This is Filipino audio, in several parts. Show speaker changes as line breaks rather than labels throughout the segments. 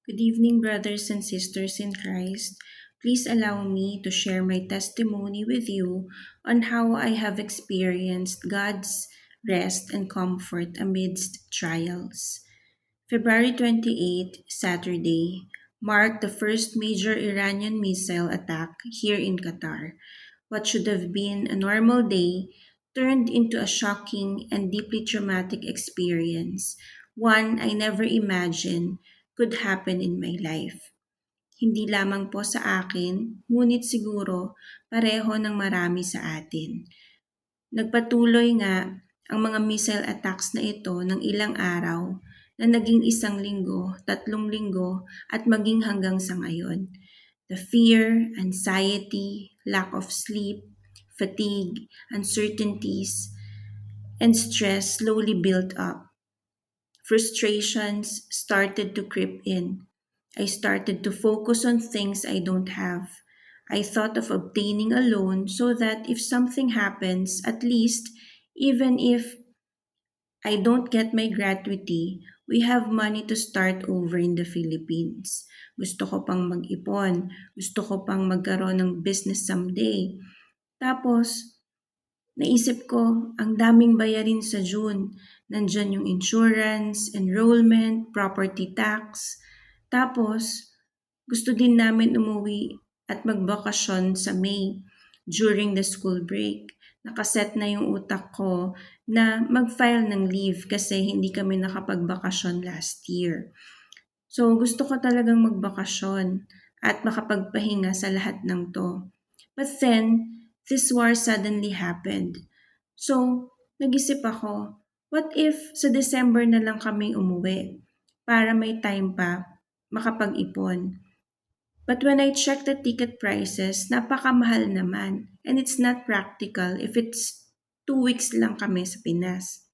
Good evening, brothers and sisters in Christ. Please allow me to share my testimony with you on how I have experienced God's rest and comfort amidst trials. February 28, Saturday, marked the first major Iranian missile attack here in Qatar. What should have been a normal day turned into a shocking and deeply traumatic experience, one I never imagined could happen in my life. Hindi lamang po sa akin, ngunit siguro pareho ng marami sa atin. Nagpatuloy nga ang mga missile attacks na ito ng ilang araw na naging 1 linggo, 3 linggo at maging hanggang sa ngayon. The fear, anxiety, lack of sleep, fatigue, uncertainties, and stress slowly built up. Frustrations started to creep in. I started to focus on things I don't have. I thought of obtaining a loan so that if something happens, at least, even if I don't get my gratuity, we have money to start over in the Philippines. Gusto ko pang mag-ipon. Gusto ko pang magkaroon ng business someday. Tapos, naisip ko, ang daming bayarin sa June. Nandyan yung insurance, enrollment, property tax. Tapos, gusto din namin umuwi at magbakasyon sa May during the school break. Nakaset na yung utak ko na mag-file ng leave kasi hindi kami nakapagbakasyon last year. So gusto ko talagang magbakasyon at makapagpahinga sa lahat ng to. But then, this war suddenly happened. So, nag-isip ako, what if sa December na lang kami umuwi para may time pa makapag-ipon? But when I checked the ticket prices, napakamahal naman. And it's not practical if it's 2 weeks lang kami sa Pinas.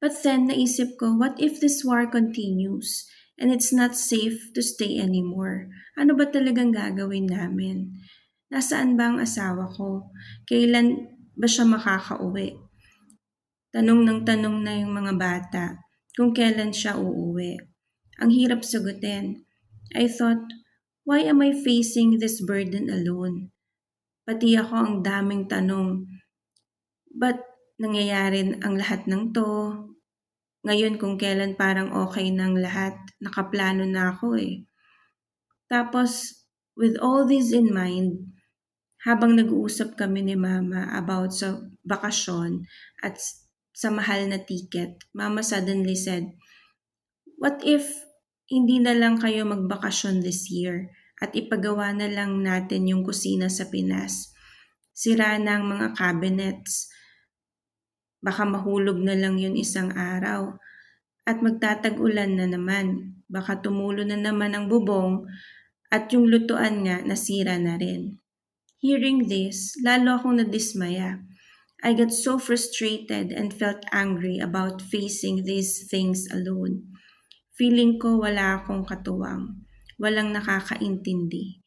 But then naisip ko, what if this war continues and it's not safe to stay anymore? Ano ba talagang gagawin namin? Nasaan ba ang asawa ko? Kailan ba siya makakauwi? Tanong ng tanong na yung mga bata kung kailan siya uuwi. Ang hirap sagutin. I thought, why am I facing this burden alone? Pati ako ang daming tanong. Ba't nangyayari ang lahat ng to? Ngayon kung kailan parang okay ng lahat, nakaplano na ako eh. Tapos, with all this in mind, habang nag-uusap kami ni Mama about sa bakasyon at sa mahal na ticket, Mama suddenly said, what if hindi na lang kayo magbakasyon this year at ipagawa na lang natin yung kusina sa Pinas? Sira na ang mga cabinets. Baka mahulog na lang yun isang araw. At magtatag-ulan na naman. Baka tumulo na naman ang bubong at yung lutuan nga nasira na rin. Hearing this, lalo akong nadismaya. I got so frustrated and felt angry about facing these things alone. Feeling ko wala akong katuwang, walang nakakaintindi.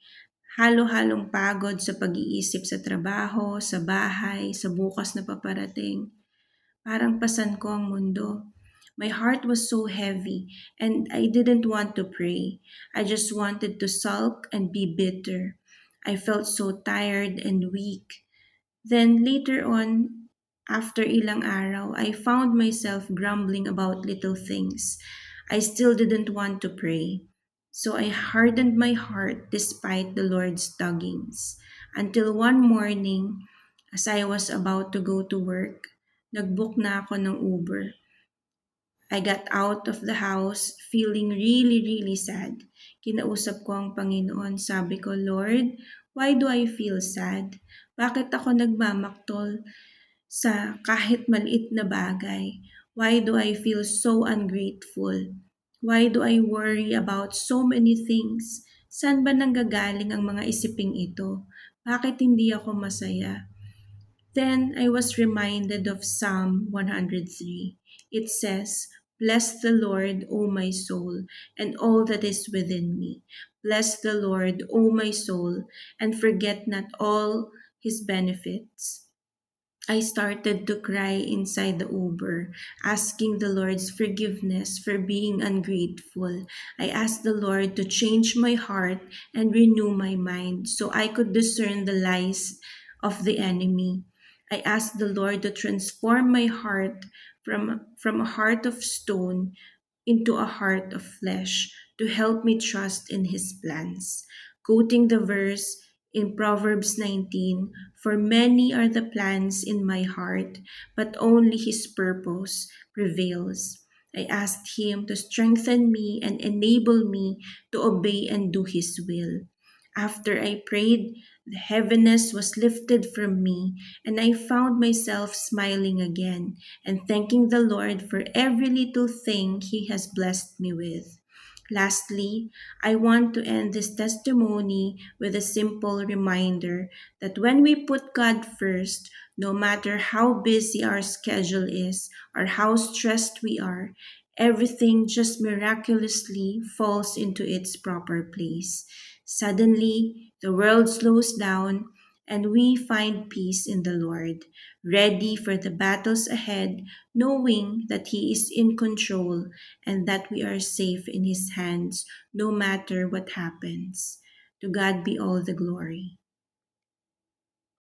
Halo-halong pagod sa pag-iisip sa trabaho, sa bahay, sa bukas na paparating. Parang pasan ko ang mundo. My heart was so heavy and I didn't want to pray. I just wanted to sulk and be bitter. I felt so tired and weak. Then later on, after ilang araw, I found myself grumbling about little things. I still didn't want to pray. So I hardened my heart despite the Lord's tuggings. Until one morning, as I was about to go to work, nagbook na ako ng Uber. I got out of the house feeling really sad. Kinausap ko ang Panginoon. Sabi ko, Lord, why do I feel sad? Bakit ako nagmamaktol sa kahit maliit na bagay? Why do I feel so ungrateful? Why do I worry about so many things? Saan ba nanggagaling ang mga isiping ito? Bakit hindi ako masaya? Then I was reminded of Psalm 103. It says, Bless the Lord, O my soul, and all that is within me. Bless the Lord, O my soul, and forget not all his benefits. I started to cry inside the Uber, asking the Lord's forgiveness for being ungrateful. I asked the Lord to change my heart and renew my mind so I could discern the lies of the enemy. I asked the Lord to transform my heart from a heart of stone into a heart of flesh to help me trust in his plans. Quoting the verse in Proverbs 19, "For many are the plans in my heart, but only his purpose prevails." I asked him to strengthen me and enable me to obey and do his will. After I prayed, the heaviness was lifted from me, and I found myself smiling again and thanking the Lord for every little thing He has blessed me with. Lastly, I want to end this testimony with a simple reminder that when we put God first, no matter how busy our schedule is or how stressed we are, everything just miraculously falls into its proper place. Suddenly, the world slows down and we find peace in the Lord, ready for the battles ahead, knowing that He is in control and that we are safe in His hands no matter what happens. To God be all the glory.